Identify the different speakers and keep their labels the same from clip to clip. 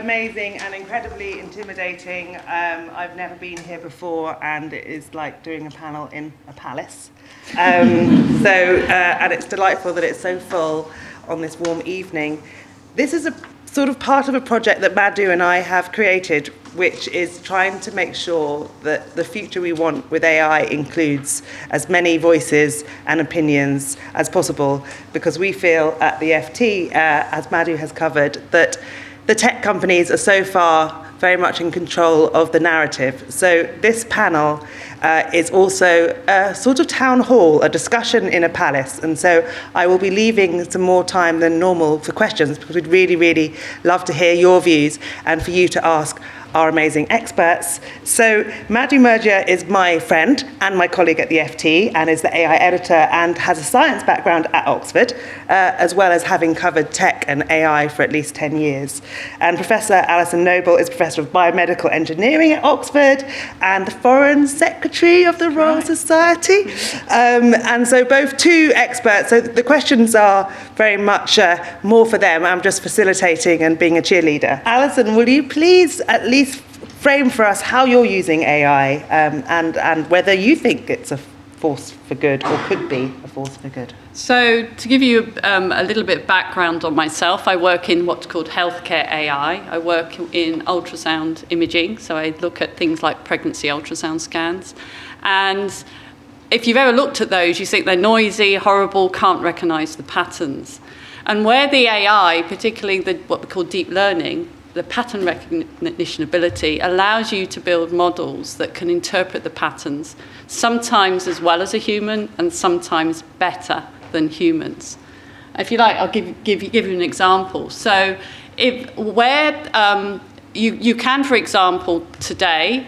Speaker 1: amazing and incredibly intimidating. I've never been here before, and it is like doing a panel in a palace. And it's delightful that it's so full on this warm evening. This is a sort of part of a project that Madhu and I have created, which is trying to make sure that the future we want with AI includes as many voices and opinions as possible, because we feel at the FT, as Madhu has covered, that the tech companies are so far very much in control of the narrative. So this panel is also a sort of town hall, a discussion in a palace. And so I will be leaving some more time than normal for questions, because we'd really, really love to hear your views and for you to ask our amazing experts. So Madhu Murgia is my friend and my colleague at the FT, and is the AI editor and has a science background at Oxford, as well as having covered tech and AI for at least 10 years. And Professor Alison Noble is Professor of Biomedical Engineering at Oxford and the Foreign Secretary of the Royal Society. And so both two experts, so the questions are very much more for them. I'm just facilitating and being a cheerleader. Alison, will you please at least frame for us how you're using AI and whether you think it's a force for good or could be a force for good?
Speaker 2: So to give you a little bit of background on myself, I work in what's called healthcare AI. I work in ultrasound imaging, so I look at things like pregnancy ultrasound scans. And if you've ever looked at those, you think they're noisy, horrible, can't recognize the patterns. And where the AI, particularly what we call deep learning, the pattern recognition ability, allows you to build models that can interpret the patterns, sometimes as well as a human and sometimes better than humans. If you like, I'll give you an example. So you can, for example, today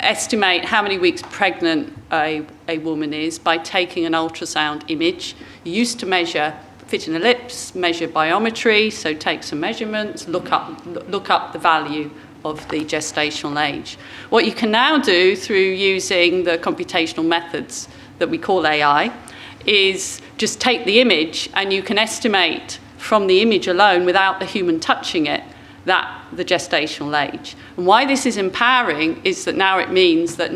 Speaker 2: estimate how many weeks pregnant a woman is by taking an ultrasound image. You used to measure fit in the lips, measure biometry, so take some measurements, look up the value of the gestational age. What you can now do through using the computational methods that we call AI is just take the image, and you can estimate from the image alone, without the human touching it, the gestational age. And why this is empowering is that now it means that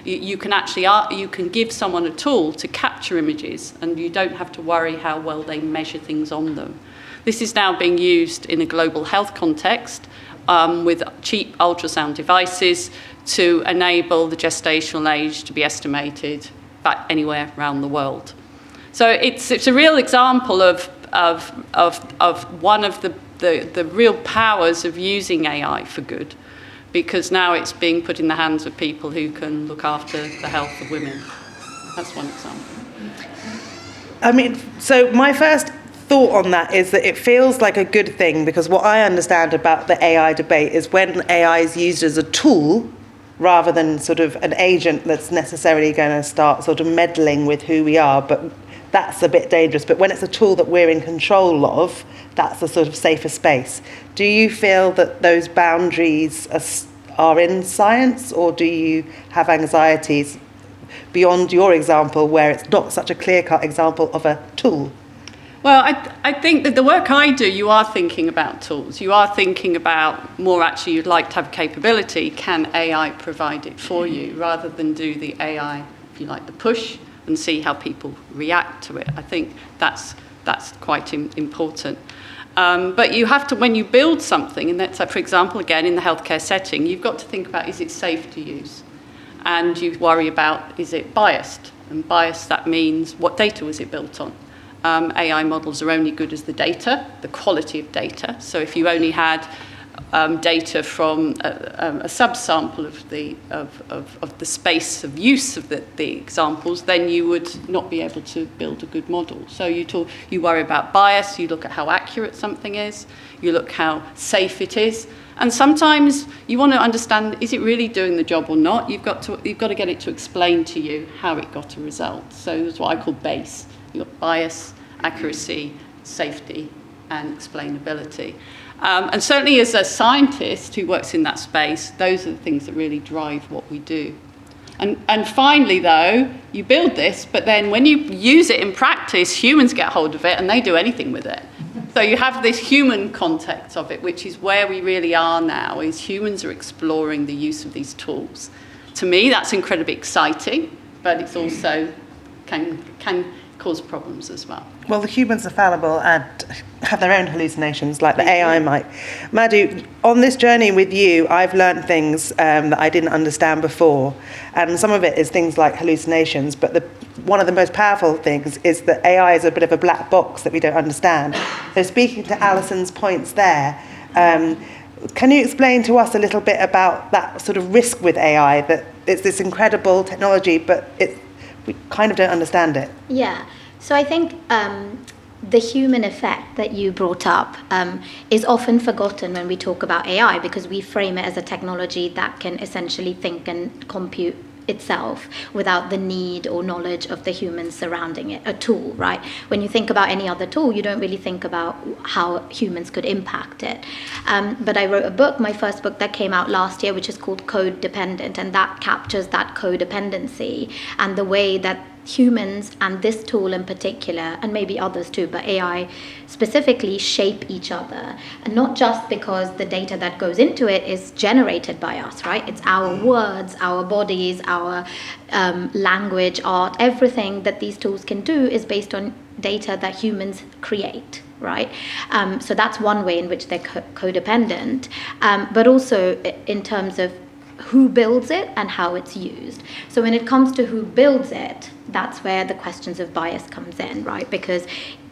Speaker 2: you can give someone a tool to capture images, and you don't have to worry how well they measure things on them. This is now being used in a global health context with cheap ultrasound devices to enable the gestational age to be estimated back anywhere around the world. So it's a real example of one of the real powers of using AI for good, because now it's being put in the hands of people who can look after the health of women. That's one example.
Speaker 1: I mean, so my first thought on that is that it feels like a good thing, because what I understand about the AI debate is when AI is used as a tool rather than sort of an agent that's necessarily going to start sort of meddling with who we are, but that's a bit dangerous. But when it's a tool that we're in control of, that's a sort of safer space. Do you feel that those boundaries are in science, or do you have anxieties beyond your example where it's not such a clear-cut example of a tool?
Speaker 2: Well, I think that the work I do, you are thinking about tools. You are thinking about more actually you'd like to have capability. Can AI provide it for you, rather than do the AI, if you like, the push and see how people react to it. I think that's quite important. But you have to, when you build something, and that's, for example, again, in the healthcare setting, you've got to think about, is it safe to use? And you worry about, is it biased? And biased, that means, what data was it built on? AI models are only good as the data, the quality of data. So if you only had data from a subsample of the space of use of the examples, then you would not be able to build a good model. So you worry about bias, you look at how accurate something is, you look how safe it is, and sometimes you want to understand, is it really doing the job or not? You've got to get it to explain to you how it got a result. So that's what I call BASE. You've got bias, accuracy, safety, and explainability. And certainly as a scientist who works in that space, those are the things that really drive what we do. And finally, though, you build this, but then when you use it in practice, humans get hold of it and they do anything with it. So you have this human context of it, which is where we really are now, is humans are exploring the use of these tools. To me, that's incredibly exciting, but it's also can cause problems as well.
Speaker 1: Well, the humans are fallible and have their own hallucinations, like the AI might. Madhu, on this journey with you, I've learned things that I didn't understand before. And some of it is things like hallucinations, but one of the most powerful things is that AI is a bit of a black box that we don't understand. So speaking to Alison's points there, can you explain to us a little bit about that sort of risk with AI, that it's this incredible technology, but we kind of don't understand it?
Speaker 3: Yeah. So I think the human effect that you brought up is often forgotten when we talk about AI, because we frame it as a technology that can essentially think and compute itself without the need or knowledge of the humans surrounding it, a tool, right? When you think about any other tool, you don't really think about how humans could impact it. But I wrote a book, my first book that came out last year, which is called Code Dependent, and that captures that codependency and the way that humans and this tool in particular, and maybe others too, but AI specifically, shape each other. And not just because the data that goes into it is generated by us, right? It's our words, our bodies, our language, art, everything that these tools can do is based on data that humans create, right? So that's one way in which they're codependent, but also in terms of who builds it and how it's used. So when it comes to who builds it, that's where the questions of bias comes in, right? Because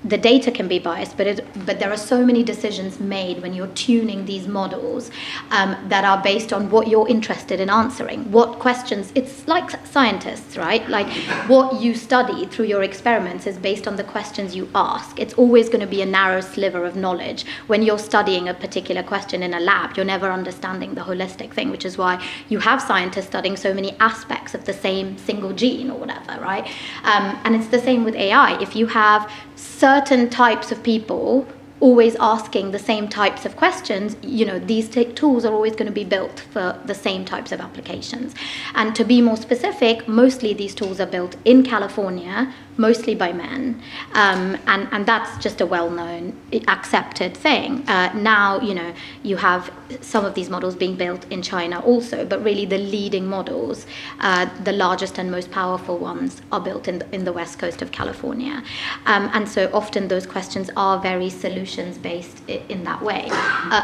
Speaker 3: the data can be biased, but there are so many decisions made when you're tuning these models that are based on what you're interested in answering, what questions. It's like scientists, right? Like what you study through your experiments is based on the questions you ask. It's always going to be a narrow sliver of knowledge. When you're studying a particular question in a lab, you're never understanding the holistic thing, which is why you have scientists studying so many aspects of the same single gene or whatever, right? And it's the same with AI. If you have certain types of people always asking the same types of questions, these tools are always going to be built for the same types of applications. And to be more specific, mostly these tools are built in California, mostly by men, and that's just a well-known, accepted thing. Now, you have some of these models being built in China also, but really the leading models, the largest and most powerful ones, are built in the west coast of California. And so often those questions are very solutions-based in that way.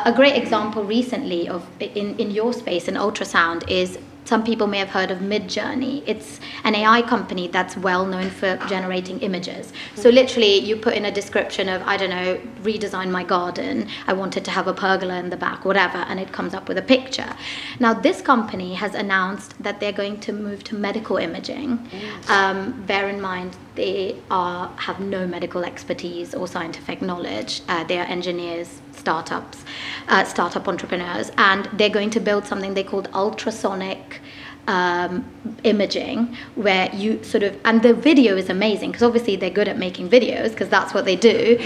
Speaker 3: A great example recently in your space, in ultrasound, is some people may have heard of Midjourney. It's an AI company that's well known for generating images. So literally you put in a description of, I don't know, redesign my garden, I wanted to have a pergola in the back, whatever, and it comes up with a picture. Now this company has announced that they're going to move to medical imaging. Bear in mind, they have no medical expertise or scientific knowledge. They are engineers, startup entrepreneurs, and they're going to build something they called ultrasonic imaging, where you and the video is amazing because obviously they're good at making videos because that's what they do.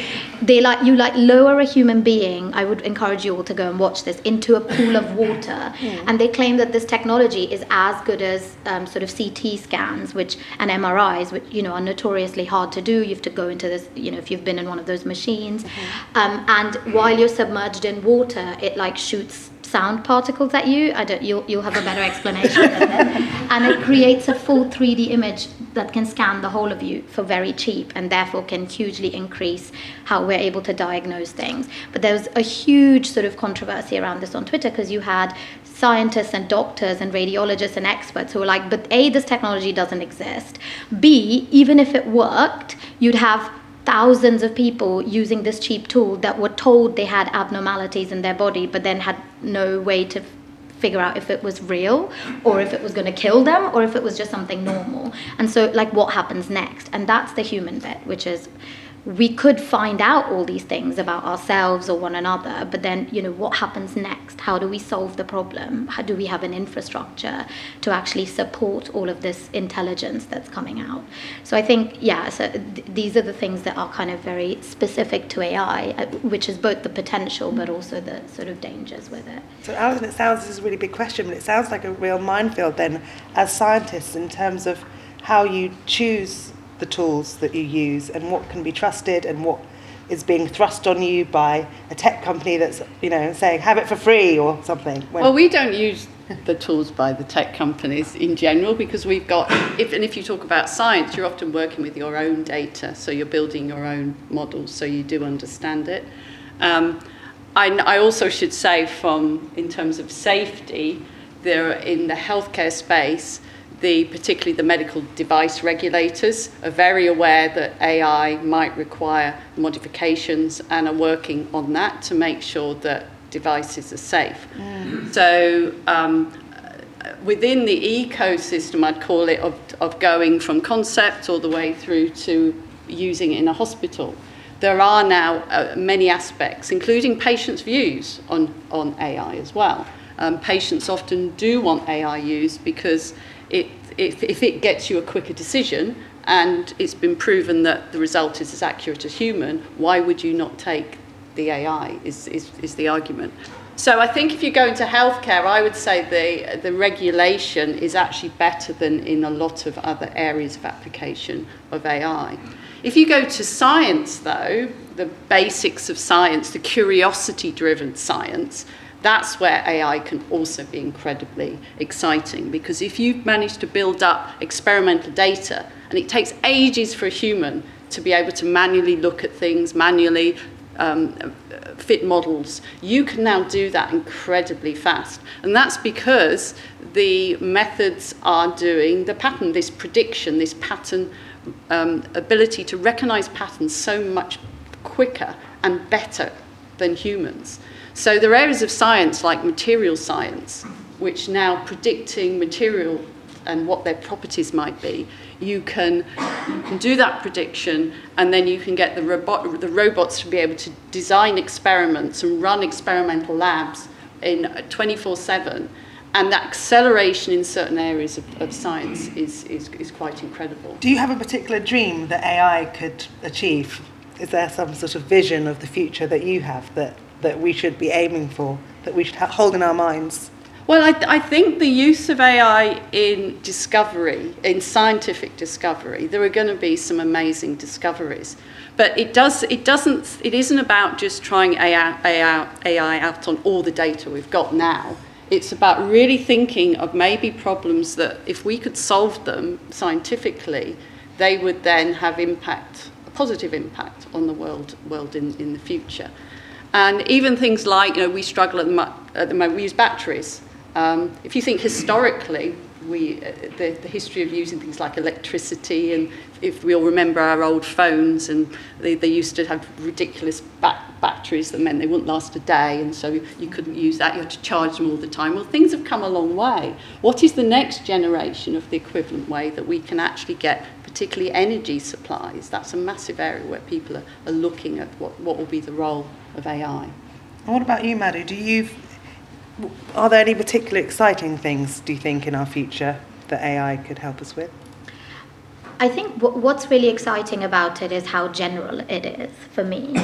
Speaker 3: They lower a human being, I would encourage you all to go and watch this, into a pool of water, and they claim that this technology is as good as CT scans and MRIs, which are notoriously hard to do. You have to go into this, if you've been in one of those machines, and while you're submerged in water, it shoots sound particles at you. You'll have a better explanation of it. And it creates a full 3D image that can scan the whole of you for very cheap, and therefore can hugely increase how we're able to diagnose things. But there was a huge controversy around this on Twitter, because you had scientists and doctors and radiologists and experts who were like, but A, this technology doesn't exist. B, even if it worked, you'd have thousands of people using this cheap tool that were told they had abnormalities in their body, but then had no way to figure out if it was real, or if it was going to kill them, or if it was just something normal. And so what happens next? And that's the human bit, which is we could find out all these things about ourselves or one another, but then what happens next? How do we solve the problem? How do we have an infrastructure to actually support all of this intelligence that's coming out? So I think these are the things that are kind of very specific to AI, which is both the potential but also the dangers with it.
Speaker 1: So Alison, it sounds, this is a really big question, but it sounds like a real minefield then as scientists, in terms of how you choose the tools that you use and what can be trusted and what is being thrust on you by a tech company that's, saying, have it for free or something?
Speaker 2: Well, we don't use the tools by the tech companies in general, because we've got, if you talk about science, you're often working with your own data, so you're building your own models, so you do understand it. I also should say, in terms of safety, in the healthcare space, particularly the medical device regulators are very aware that AI might require modifications and are working on that to make sure that devices are safe. So within the ecosystem, I'd call it, of going from concept all the way through to using it in a hospital, there are now many aspects, including patients' views on AI as well. Patients often do want AI used because if it gets you a quicker decision and it's been proven that the result is as accurate as human, why would you not take the AI is the argument. So I think if you go into healthcare, I would say the regulation is actually better than in a lot of other areas of application of AI. If you go to science, though, the basics of science, the curiosity-driven science, that's where AI can also be incredibly exciting, because if you've managed to build up experimental data, and it takes ages for a human to be able to manually look at things, manually fit models, you can now do that incredibly fast. And that's because the methods are doing the pattern, this prediction, this pattern ability to recognize patterns so much quicker and better than humans. So there are areas of science like material science, which now predicting material and what their properties might be, you can do that prediction, and then you can get the robots to be able to design experiments and run experimental labs in 24/7. And that acceleration in certain areas of science is quite incredible.
Speaker 1: Do you have a particular dream that AI could achieve? Is there some sort of vision of the future that you have that we should be aiming for, that we should hold in our minds?
Speaker 2: Well, I think the use of AI in discovery, in scientific discovery, there are going to be some amazing discoveries. But it isn't about just trying AI out on all the data we've got now. It's about really thinking of maybe problems that if we could solve them scientifically, they would then have a positive impact on the world in the future. And even things like, we struggle at the moment, we use batteries. If you think historically, the history of using things like electricity, and if we all remember our old phones, and they used to have ridiculous batteries that meant they wouldn't last a day, and so you couldn't use that, you had to charge them all the time. Well, things have come a long way. What is the next generation of the equivalent way that we can actually get particularly energy supplies? That's a massive area where people are looking at what will be the role of AI.
Speaker 1: And what about you, Madhu? Are there any particular exciting things, do you think, in our future that AI could help us with?
Speaker 3: I think what's really exciting about it is how general it is for me,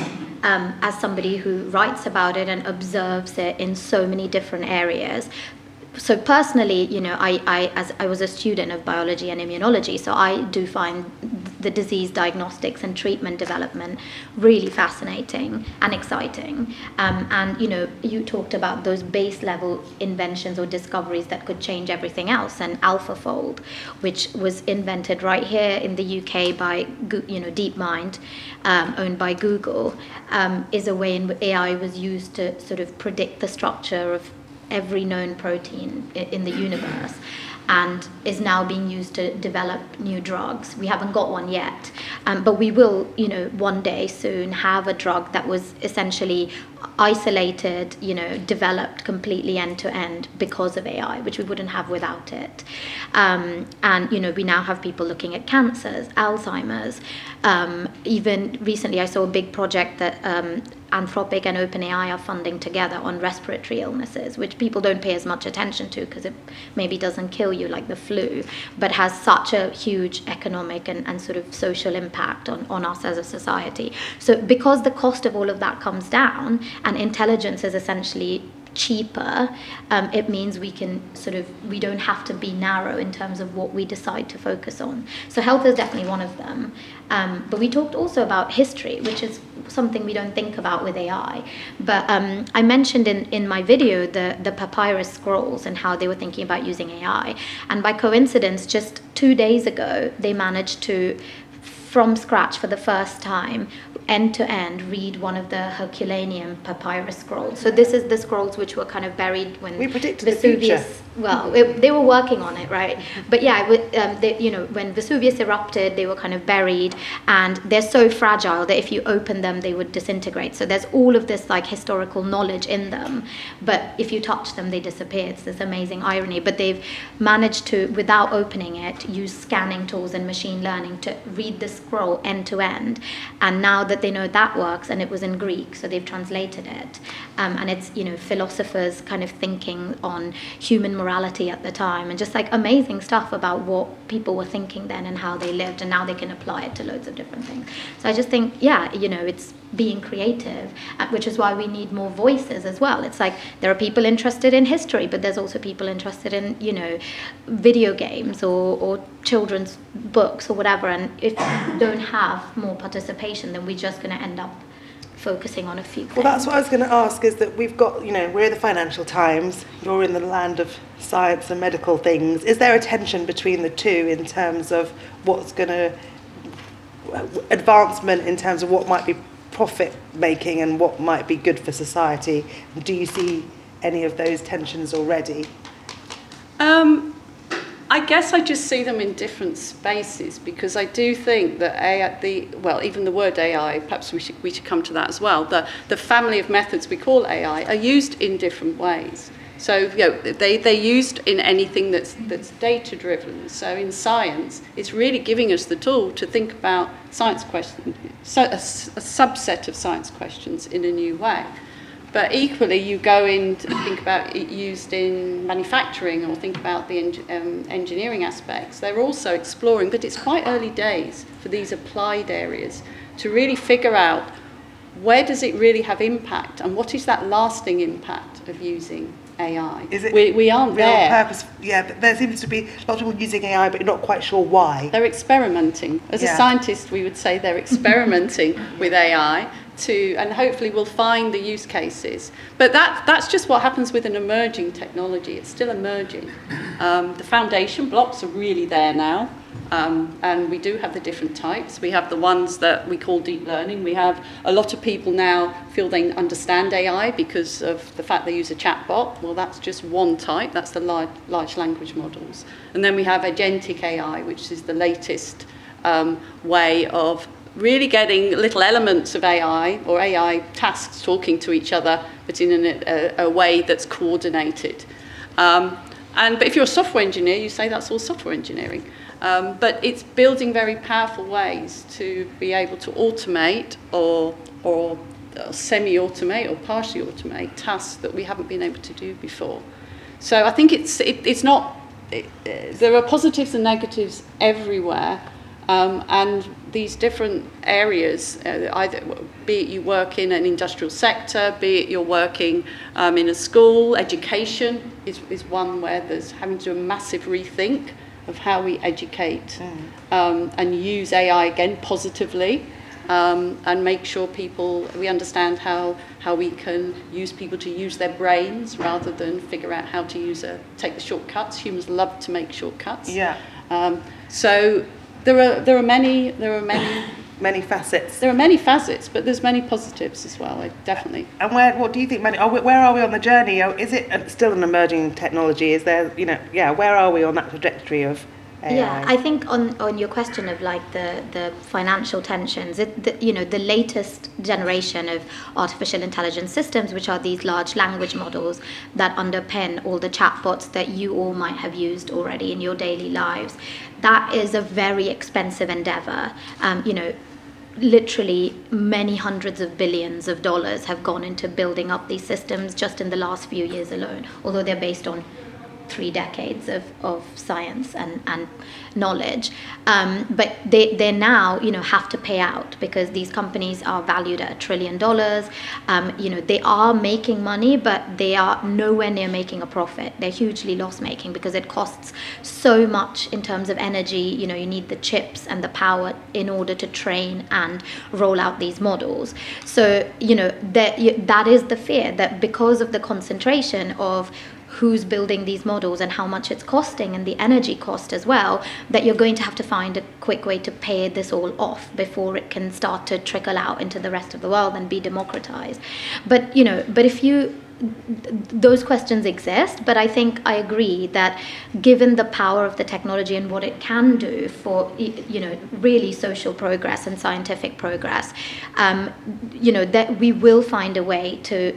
Speaker 3: as somebody who writes about it and observes it in so many different areas. So personally, I was a student of biology and immunology, so I do find the disease diagnostics and treatment development really fascinating and exciting. And you talked about those base level inventions or discoveries that could change everything else. And AlphaFold, which was invented right here in the UK by DeepMind, owned by Google, is a way in which AI was used to sort of predict the structure of every known protein in the universe, and is now being used to develop new drugs. We haven't got one yet, but we will, one day soon have a drug that was essentially isolated, developed completely end to end because of AI, which we wouldn't have without it. And, we now have people looking at cancers, Alzheimer's. Even recently I saw a big project that Anthropic and OpenAI are funding together on respiratory illnesses, which people don't pay as much attention to because it maybe doesn't kill you like the flu, but has such a huge economic and sort of social impact on us as a society. So because the cost of all of that comes down, and intelligence is essentially cheaper, it means we don't have to be narrow in terms of what we decide to focus on. So health is definitely one of them. But we talked also about history, which is something we don't think about with AI. But I mentioned in my video the papyrus scrolls and how they were thinking about using AI. And by coincidence, just 2 days ago, they managed to, from scratch for the first time, end to end, read one of the Herculaneum papyrus scrolls. So this is the scrolls which were kind of buried when
Speaker 1: we predicted Vesuvius.
Speaker 3: The future. Well, they were working on it, right? But yeah, when Vesuvius erupted, they were kind of buried, and they're so fragile that if you open them, they would disintegrate. So there's all of this like historical knowledge in them, but if you touch them, they disappear. It's this amazing irony. But they've managed to, without opening it, use scanning tools and machine learning to read the scroll end to end. And now that they know that works, and it was in Greek, so they've translated it, and it's philosophers kind of thinking on human morality at the time, and just like amazing stuff about what people were thinking then and how they lived, and now they can apply it to loads of different things. So I just think, it's being creative, which is why we need more voices as well. It's like there are people interested in history, but there's also people interested in video games or children's books or whatever, and if we don't have more participation, then we're just going to end up focusing on a few things.
Speaker 1: Well, that's what I was going to ask, is that we've got, we're in the Financial Times, you're in the land of science and medical things. Is there a tension between the two in terms of what's going to, advancement in terms of what might be profit making and what might be good for society? Do you see any of those tensions already?
Speaker 2: I guess I just see them in different spaces, because I do think that even the word AI, perhaps we should come to that as well. The family of methods we call AI are used in different ways. So they're used in anything that's data driven. So in science, it's really giving us the tool to think about science questions, a subset of science questions in a new way. But equally, you go in to think about it used in manufacturing, or think about the engineering aspects. They're also exploring, but it's quite early days for these applied areas to really figure out where does it really have impact, and what is that lasting impact of using AI.
Speaker 1: Is it
Speaker 2: we aren't
Speaker 1: real
Speaker 2: there.
Speaker 1: Purpose? Yeah, but there seems to be a lot of people using AI, but you're not quite sure why.
Speaker 2: They're experimenting. As a scientist, we would say they're experimenting with AI and hopefully we'll find the use cases. But that's just what happens with an emerging technology. It's still emerging. The foundation blocks are really there now. And we do have the different types. We have the ones that we call deep learning. We have a lot of people now feel they understand AI because of the fact they use a chatbot. Well, that's just one type. That's the large language models. And then we have agentic AI, which is the latest way of really getting little elements of AI or AI tasks talking to each other, but in a way that's coordinated. But if you're a software engineer, you say that's all software engineering. But it's building very powerful ways to be able to automate or semi-automate or partially automate tasks that we haven't been able to do before. So I think there are positives and negatives everywhere, and these different areas, either be it you work in an industrial sector, be it you're working in a school, education is one where there's having to do a massive rethink of how we educate and use AI again positively, and make sure we understand how we can use people to use their brains rather than figure out how to take the shortcuts. Humans love to make shortcuts.
Speaker 1: Yeah.
Speaker 2: So there are many
Speaker 1: many facets.
Speaker 2: There are many facets, but there's many positives as well. Definitely.
Speaker 1: And what do you think? Where are we on the journey? Is it still an emerging technology? Is there, where are we on that trajectory of AI?
Speaker 3: Yeah, I think on your question of like the financial tensions, the latest generation of artificial intelligence systems, which are these large language models that underpin all the chatbots that you all might have used already in your daily lives, that is a very expensive endeavor. Literally many hundreds of billions of dollars have gone into building up these systems just in the last few years alone, although they're based on 3 decades of science and knowledge. But they now, have to pay out because these companies are valued at $1 trillion. They are making money, but they are nowhere near making a profit. They're hugely loss-making because it costs so much in terms of energy. You need the chips and the power in order to train and roll out these models. So, that is the fear, that because of the concentration of who's building these models and how much it's costing and the energy cost as well, that you're going to have to find a quick way to pay this all off before it can start to trickle out into the rest of the world and be democratized. But if those questions exist, but I think I agree that given the power of the technology and what it can do for really social progress and scientific progress, that we will find a way to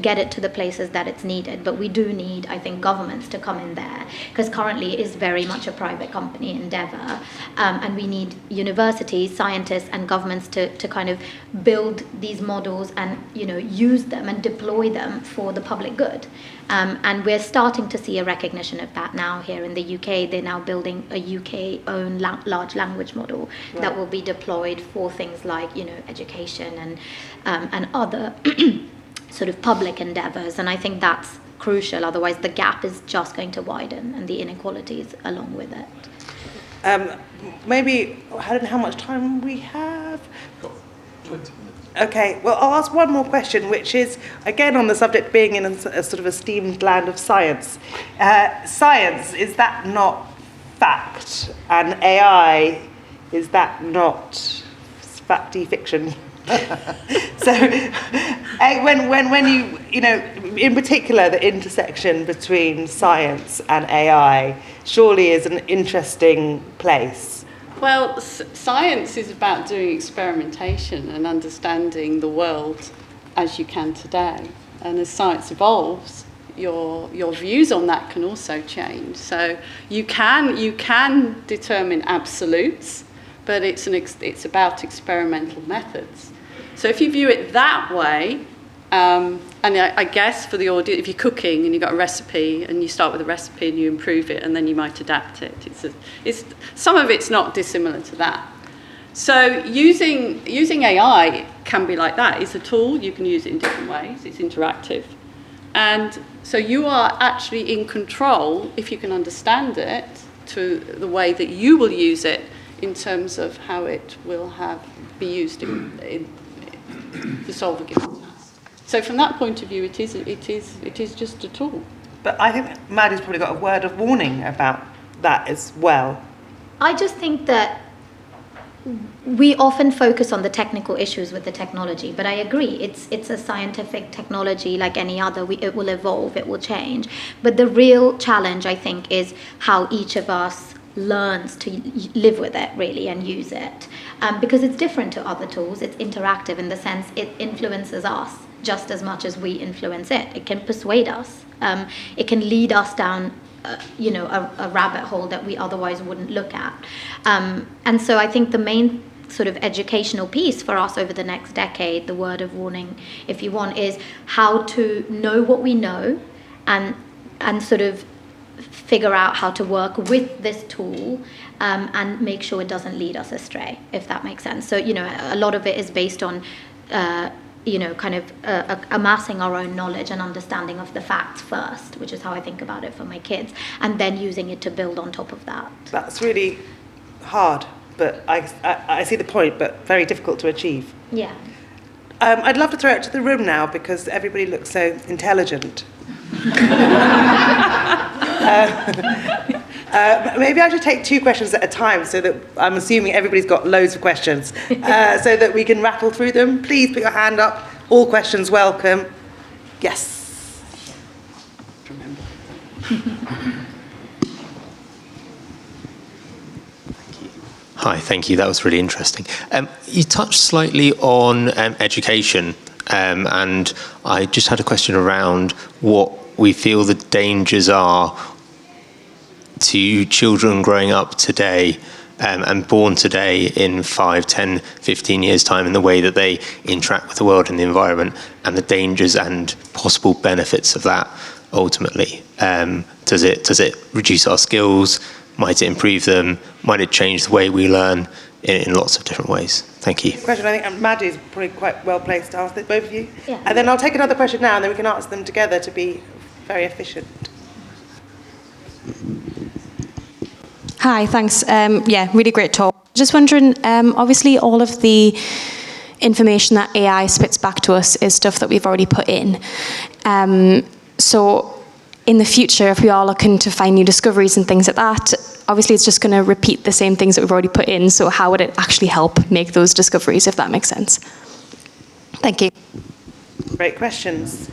Speaker 3: get it to the places that it's needed. But we do need, I think, governments to come in there, because currently it is very much a private company endeavor, and we need universities, scientists, and governments to kind of build these models and use them and deploy them for the public good. And we're starting to see a recognition of that now here in the UK. They're now building a UK-owned large language model that will be deployed for things like, education and other sort of public endeavors. And I think that's crucial. Otherwise, the gap is just going to widen and the inequalities along with it.
Speaker 1: Maybe, I don't know how much time we have.
Speaker 4: 20 minutes.
Speaker 1: Okay, well, I'll ask one more question, which is, again, on the subject being in a sort of esteemed land of science. Science, is that not fact? And AI, is that not facty fiction? So, when you, in particular, the intersection between science and AI surely is an interesting place.
Speaker 2: Well, science is about doing experimentation and understanding the world as you can today. And as science evolves, your views on that can also change. So you can determine absolutes, but it's about experimental methods. So if you view it that way, and I guess for the audience, if you're cooking and you've got a recipe and you start with a recipe and you improve it and then you might adapt it, some of it's not dissimilar to that. So using AI can be like that. It's a tool, you can use it in different ways, it's interactive. And so you are actually in control, if you can understand it, to the way that you will use it in terms of how it will be used to solve a given task. So from that point of view, it is just a tool.
Speaker 1: But I think Maddie's probably got a word of warning about that as well.
Speaker 3: I just think that we often focus on the technical issues with the technology, but I agree, it's a scientific technology like any other. It will evolve, it will change. But the real challenge, I think, is how each of us learns to live with it, really, and use it. Because it's different to other tools. It's interactive in the sense it influences us just as much as we influence it. It can persuade us. It can lead us down a rabbit hole that we otherwise wouldn't look at. And so I think the main sort of educational piece for us over the next decade, the word of warning, if you want, is how to know what we know and sort of figure out how to work with this tool and make sure it doesn't lead us astray, if that makes sense. So, a lot of it is based on amassing our own knowledge and understanding of the facts first, which is how I think about it for my kids, and then using it to build on top of that.
Speaker 1: That's really hard, but I see the point, but very difficult to achieve.
Speaker 3: Yeah.
Speaker 1: I'd love to throw it to the room now because everybody looks so intelligent. Maybe I should take 2 questions at a time so that I'm assuming everybody's got loads of questions so that we can rattle through them. Please put your hand up. All questions welcome. Yes.
Speaker 5: Hi, thank you. That was really interesting. You touched slightly on education, and I just had a question around what we feel the dangers are to children growing up today and born today in 5, 10, 15 years' time in the way that they interact with the world and the environment, and the dangers and possible benefits of that. ultimately? Does it reduce our skills? Might it improve them? Might it change the way we learn in lots of different ways? Thank you.
Speaker 1: Question. I think Madhu is probably quite well placed to ask this, both of you.
Speaker 3: Yeah.
Speaker 1: And then I'll take another question now, and then we can answer them together to be very efficient.
Speaker 6: Hi, thanks. Yeah, really great talk. Just wondering, obviously all of the information that AI spits back to us is stuff that we've already put in. So in the future, if we are looking to find new discoveries and things like that, obviously it's just going to repeat the same things that we've already put in. So how would it actually help make those discoveries, if that makes sense? Thank you.
Speaker 1: Great questions.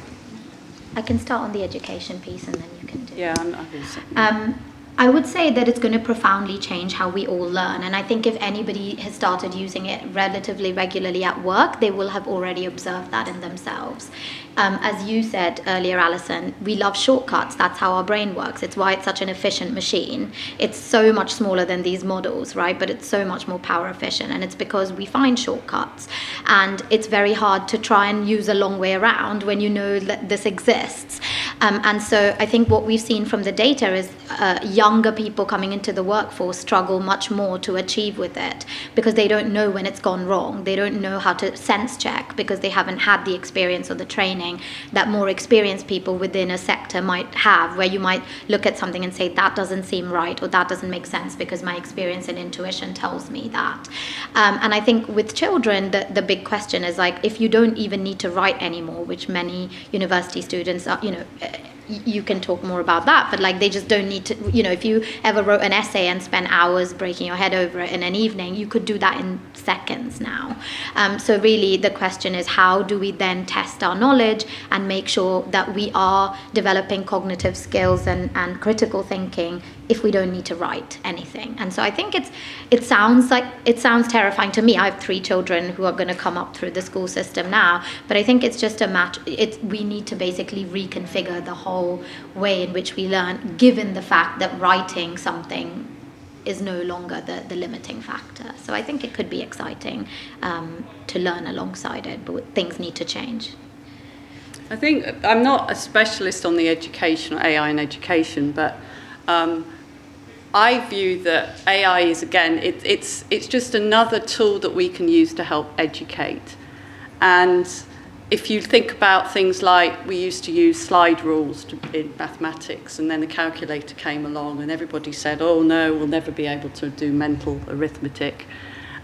Speaker 3: I can start on the education piece and then you can do.
Speaker 2: Yeah,
Speaker 3: I would say that it's going to profoundly change how we all learn. And I think if anybody has started using it relatively regularly at work, they will have already observed that in themselves. As you said earlier, Alison, we love shortcuts. That's how our brain works. It's why it's such an efficient machine. It's so much smaller than these models, right? But it's so much more power efficient. And it's because we find shortcuts. And it's very hard to try and use a long way around when you know that this exists. And so I think what we've seen from the data is younger people coming into the workforce struggle much more to achieve with it because they don't know when it's gone wrong. They don't know how to sense check because they haven't had the experience or the training that more experienced people within a sector might have, where you might look at something and say, that doesn't seem right or that doesn't make sense because my experience and intuition tells me that. And I think with children, the big question is like, if you don't even need to write anymore, which many university students are, you can talk more about that, but like they just don't need to, if you ever wrote an essay and spent hours breaking your head over it in an evening, you could do that in seconds now. So really the question is, how do we then test our knowledge and make sure that we are developing cognitive skills and critical thinking if we don't need to write anything? And so I think it sounds terrifying to me. I have 3 children who are going to come up through the school system now, but I think it's just a matter, we need to basically reconfigure the whole way in which we learn, given the fact that writing something is no longer the limiting factor. So I think it could be exciting to learn alongside it, but things need to change.
Speaker 2: I think I'm not a specialist on the education or AI in education, but I view that AI is, again, it's just another tool that we can use to help educate. And if you think about things like we used to use slide rules in mathematics, and then the calculator came along and everybody said, oh no, we'll never be able to do mental arithmetic.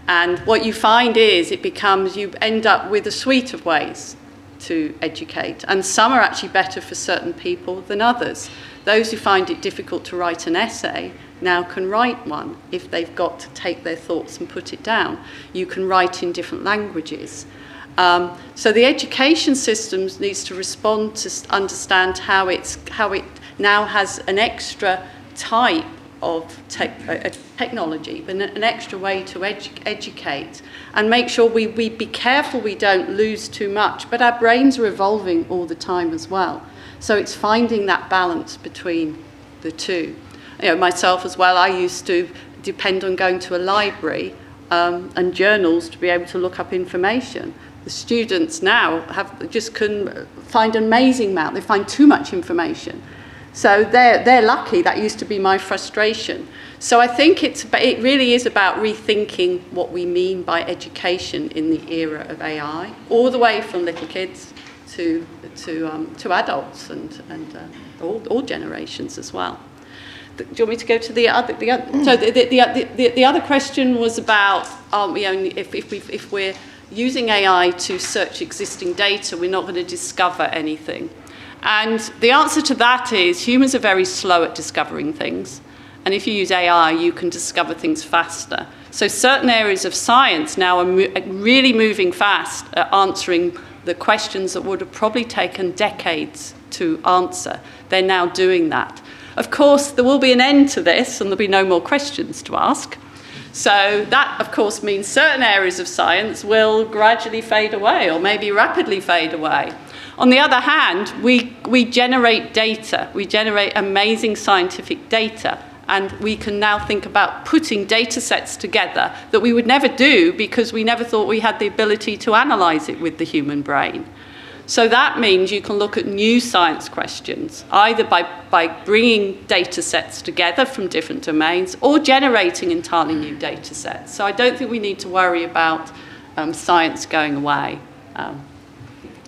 Speaker 2: And what you find is you end up with a suite of ways to educate. And some are actually better for certain people than others. Those who find it difficult to write an essay now can write one if they've got to take their thoughts and put it down. You can write in different languages. So the education systems needs to respond to understand how it now has an extra type of technology, but an extra way to educate, and make sure we be careful we don't lose too much. But our brains are evolving all the time as well. So it's finding that balance between the two. Myself as well, I used to depend on going to a library and journals to be able to look up information. The students now just couldn't find an amazing amount. They find too much information. So they're lucky. That used to be my frustration. So I think it really is about rethinking what we mean by education in the era of AI, all the way from little kids to adults and all generations as well. Do you want me to go to the other? So the other question was about, aren't we only if we're using AI to search existing data, we're not going to discover anything. And the answer to that is humans are very slow at discovering things. And if you use AI, you can discover things faster. So certain areas of science now are really moving fast at answering the questions that would have probably taken decades to answer. They're now doing that. Of course, there will be an end to this and there'll be no more questions to ask. So that, of course, means certain areas of science will gradually fade away or maybe rapidly fade away. On the other hand, we generate data. We generate amazing scientific data. And we can now think about putting data sets together that we would never do because we never thought we had the ability to analyze it with the human brain. So that means you can look at new science questions, either by bringing data sets together from different domains or generating entirely new data sets. So I don't think we need to worry about science going away.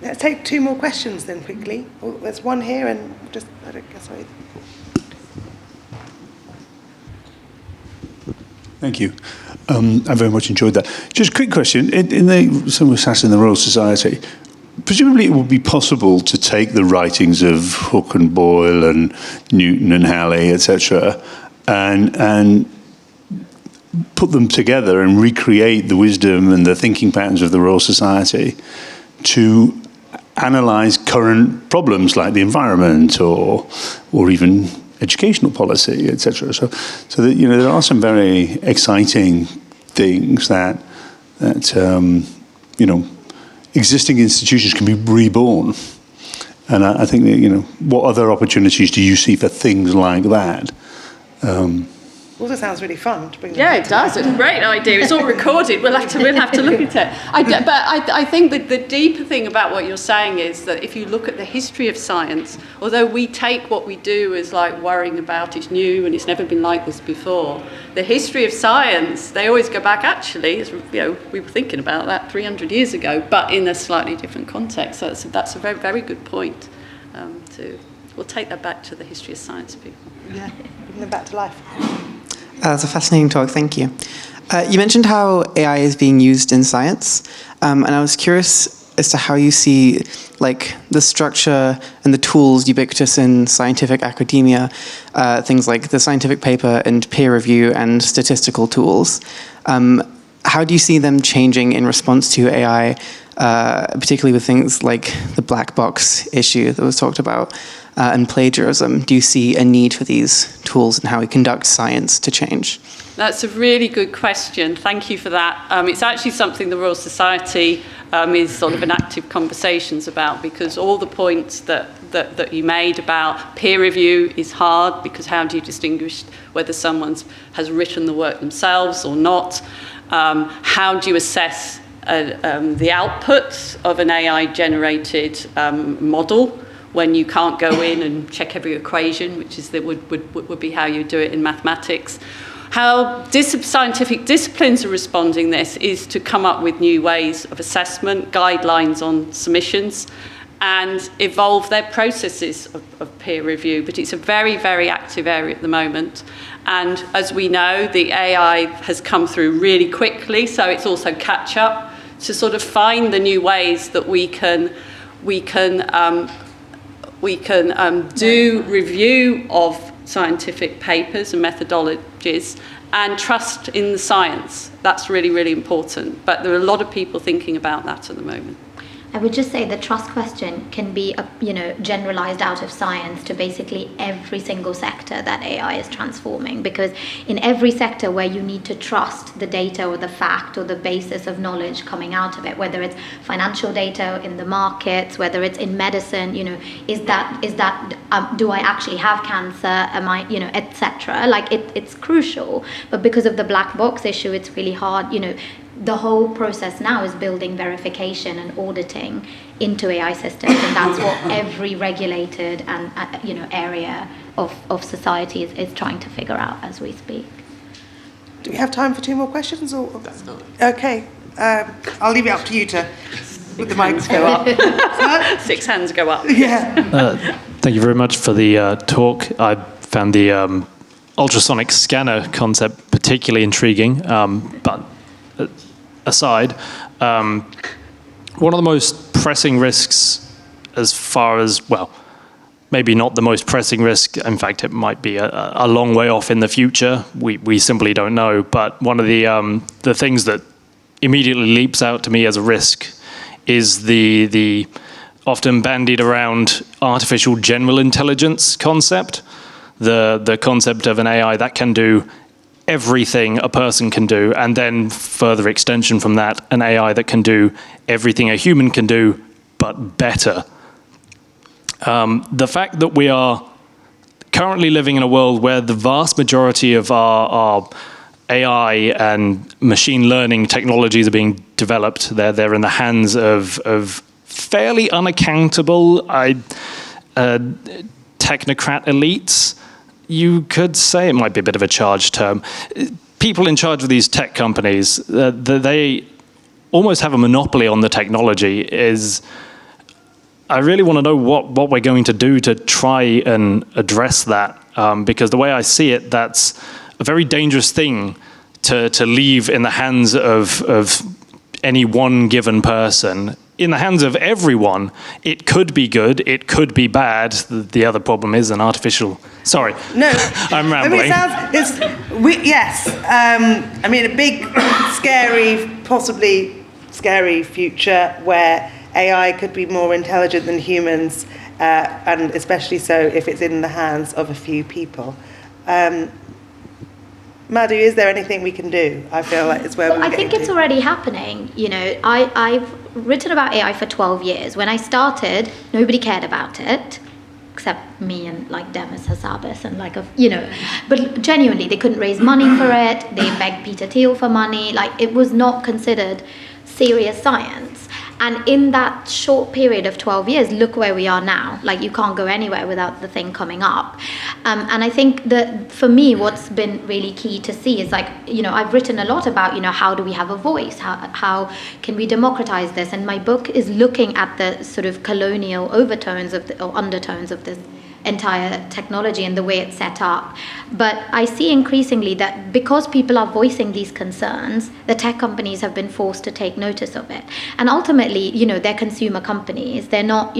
Speaker 1: Let's take 2 more questions then quickly. Oh, there's one here and I don't guess I...
Speaker 7: Thank you. I very much enjoyed that. Just a quick question. Someone was asked in the Royal Society, presumably it would be possible to take the writings of Hooke and Boyle and Newton and Halley, etc., and put them together and recreate the wisdom and the thinking patterns of the Royal Society to analyse current problems like the environment or even educational policy, etc. So that, there are some very exciting things that existing institutions can be reborn. And I think that, what other opportunities do you see for things like that?
Speaker 1: Also sounds really fun to bring them
Speaker 2: Yeah,
Speaker 1: back
Speaker 2: it does. It's a great idea. It's all recorded. We'll have to look at it. But I think that the deeper thing about what you're saying is that if you look at the history of science, although we take what we do as like worrying about it's new and it's never been like this before, the history of science, they always go back, actually, we were thinking about that 300 years ago, but in a slightly different context. So that's a very, very good point. We'll take that back to the history of science people.
Speaker 1: Yeah, bring them back to life.
Speaker 8: That's a fascinating talk, thank you. You mentioned how AI is being used in science, and I was curious as to how you see the structure and the tools ubiquitous in scientific academia, things like the scientific paper and peer review and statistical tools. How do you see them changing in response to AI, particularly with things like the black box issue that was talked about? And plagiarism? Do you see a need for these tools and how we conduct science to change?
Speaker 2: That's a really good question. Thank you for that. It's actually something the Royal Society is sort of in active conversations about, because all the points that you made about peer review is hard, because how do you distinguish whether someone has written the work themselves or not? How do you assess the outputs of an AI-generated model when you can't go in and check every equation, which is would be how you do it in mathematics? How scientific disciplines are responding this is to come up with new ways of assessment, guidelines on submissions, and evolve their processes of peer review. But it's a very, very active area at the moment. And as we know, the AI has come through really quickly, so it's also catch up to sort of find the new ways that we can do review of scientific papers and methodologies and trust in the science. That's really, really important. But there are a lot of people thinking about that at the moment.
Speaker 3: I would just say the trust question can be, generalized out of science to basically every single sector that AI is transforming. Because in every sector where you need to trust the data or the fact or the basis of knowledge coming out of it, whether it's financial data in the markets, whether it's in medicine, is that do I actually have cancer? Am I, etc. It's crucial. But because of the black box issue, it's really hard, The whole process now is building verification and auditing into AI systems, and that's what every regulated and area of society is trying to figure out as we speak.
Speaker 1: Do we have time for 2 more questions? Or okay, I'll leave it up to you to with the mics go up.
Speaker 2: 6 hands go up.
Speaker 1: Yeah.
Speaker 4: Thank you very much for the talk. I found the ultrasonic scanner concept particularly intriguing, but aside, one of the most pressing risks, as far as, maybe not the most pressing risk, in fact it might be a long way off in the future, we simply don't know, but one of the things that immediately leaps out to me as a risk is the often bandied around artificial general intelligence concept, the concept of an AI that can do everything a person can do, and then further extension from that, an AI that can do everything a human can do, but better. The fact that we are currently living in a world where the vast majority of our AI and machine learning technologies are being developed, they're in the hands of fairly unaccountable technocrat elites. You could say it might be a bit of a charged term. People in charge of these tech companies, they almost have a monopoly on the technology. I really want to know what we're going to do to try and address that, because the way I see it, that's a very dangerous thing to leave in the hands of any one given person. In the hands of everyone, it could be good, it could be bad. The other problem is an artificial... Sorry,
Speaker 1: no,
Speaker 4: I'm rambling.
Speaker 1: Yes, I mean, a big, scary, possibly scary future where AI could be more intelligent than humans, and especially so if it's in the hands of a few people. Madhu, is there anything we can do? I feel like it's where
Speaker 3: I think it's already happening. You know, I've written about AI for 12 years. When I started, nobody cared about it, except me and like Demis Hassabis and but genuinely, they couldn't raise money for it. They begged Peter Thiel for money. Like, it was not considered serious science. And in that short period of 12 years, look where we are now. Like, you can't go anywhere without the thing coming up. And I think that for me, what's been really key to see is I've written a lot about, how do we have a voice? How can we democratize this? And my book is looking at the sort of colonial overtones or undertones of this entire technology and the way it's set up. But I see increasingly that because people are voicing these concerns, the tech companies have been forced to take notice of it. And ultimately, they're consumer companies. They're not,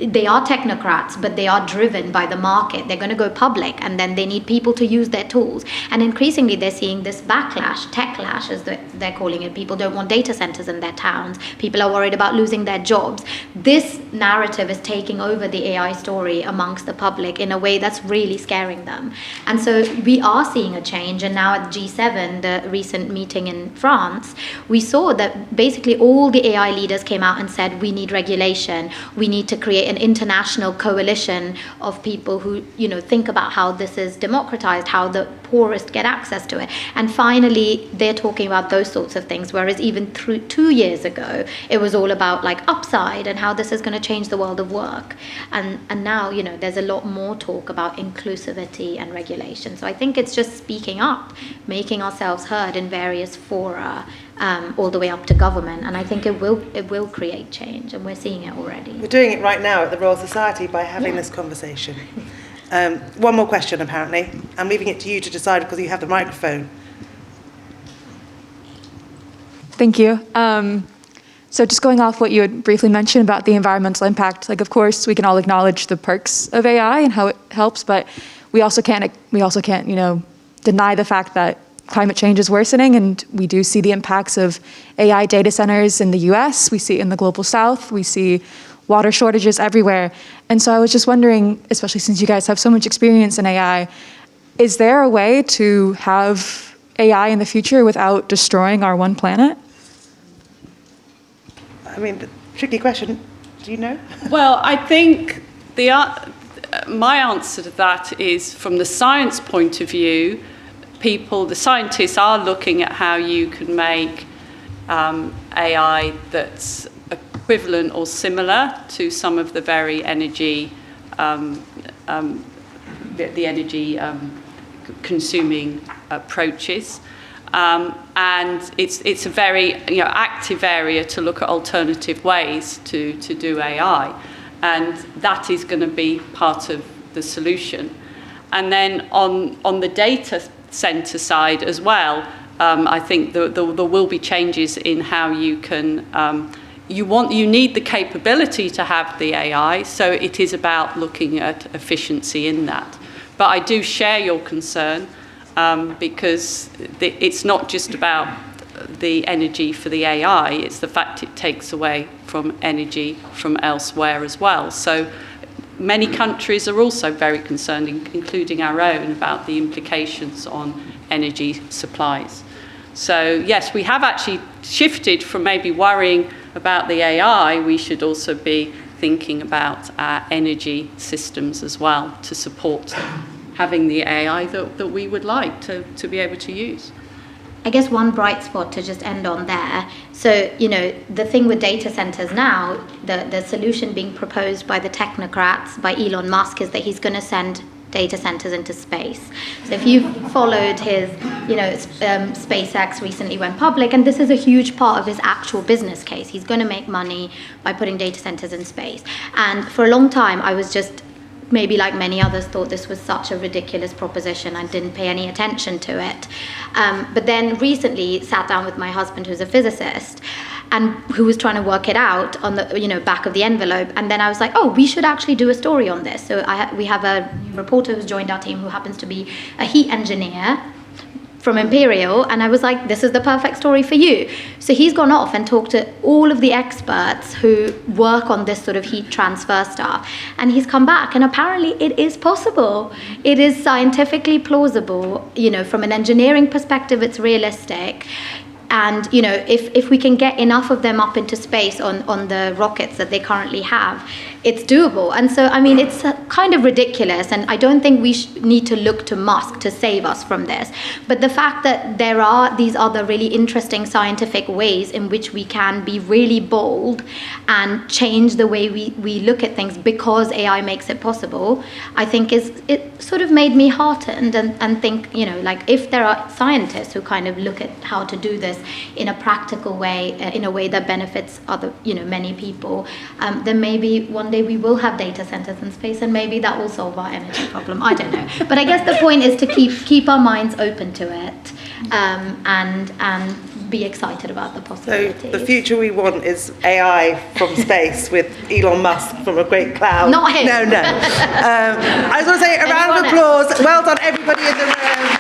Speaker 3: they are technocrats, but they are driven by the market. They're going to go public, and then they need people to use their tools. And increasingly, they're seeing this backlash, techlash, as they're calling it. People don't want data centers in their towns. People are worried about losing their jobs. This narrative is taking over the AI story amongst the public in a way that's really scaring them. And so we are seeing a change. And now at G7, the recent meeting in France, we saw that basically all the AI leaders came out and said, we need regulation. We need to create an international coalition of people who, think about how this is democratized, how the poorest get access to it. And finally, they're talking about those sorts of things, whereas even 2 years ago, it was all about upside and how this is going to change the world of work. And now, there's a lot more talk about inclusivity and regulation. So I think it's just speaking up, making ourselves heard in various fora, all the way up to government, and I think it will create change, and we're seeing it already.
Speaker 1: We're doing it right now at the Royal Society by having this conversation. One more question, apparently. I'm leaving it to you to decide because you have the microphone.
Speaker 9: Thank you. So just going off what you had briefly mentioned about the environmental impact, of course we can all acknowledge the perks of AI and how it helps, but we also can't deny the fact that climate change is worsening, and we do see the impacts of AI data centers in the US, we see it in the global south, we see water shortages everywhere. And so I was just wondering, especially since you guys have so much experience in AI, is there a way to have AI in the future without destroying our one planet?
Speaker 1: I mean, tricky question. Do you know?
Speaker 2: Well, I think my answer to that is, from the science point of view, the scientists are looking at how you can make AI that's equivalent or similar to some of the very energy consuming approaches. And it's a very active area to look at alternative ways to do AI. And that is going to be part of the solution. And then on the data center side as well, I think there will be changes in how you can, you need the capability to have the AI, so it is about looking at efficiency in that. But I do share your concern, because it's not just about the energy for the AI, it's the fact it takes away from energy from elsewhere as well. So many countries are also very concerned, including our own, about the implications on energy supplies. So yes, we have actually shifted from maybe worrying about the AI, we should also be thinking about our energy systems as well to support having the AI that we would like to be able to use.
Speaker 3: I guess one bright spot to just end on there. So, you know, the thing with data centers now, the solution being proposed by the technocrats, by Elon Musk, is that he's going to send data centers into space. So if you followed his, you know, SpaceX recently went public, and this is a huge part of his actual business case. He's going to make money by putting data centers in space. And for a long time, I was just, maybe like many others, thought this was such a ridiculous proposition and didn't pay any attention to it. But then recently sat down with my husband, who's a physicist, and who was trying to work it out on the, you know, back of the envelope. And then I was like, oh, we should actually do a story on this. So we have a reporter who's joined our team who happens to be a heat engineer from Imperial, and I was like, this is the perfect story for you. So he's gone off and talked to all of the experts who work on this sort of heat transfer stuff, and he's come back, and apparently it is possible. It is scientifically plausible, you know, from an engineering perspective, it's realistic. And, you know, if we can get enough of them up into space on the rockets that they currently have, it's doable. And so, I mean, it's kind of ridiculous, and I don't think we need to look to Musk to save us from this. But the fact that there are these other really interesting scientific ways in which we can be really bold and change the way we look at things because AI makes it possible, I think it sort of made me heartened and think, you know, like, if there are scientists who kind of look at how to do this in a practical way, in a way that benefits other, you know, many people, then maybe one day we will have data centers in space, and maybe that will solve our energy problem. I don't know, but I guess the point is to keep our minds open to it, and be excited about the possibilities.
Speaker 1: So the future we want is AI from space with Elon Musk from a great cloud.
Speaker 3: Not him.
Speaker 1: No. I just want to say a round of applause. Well done, everybody in the room.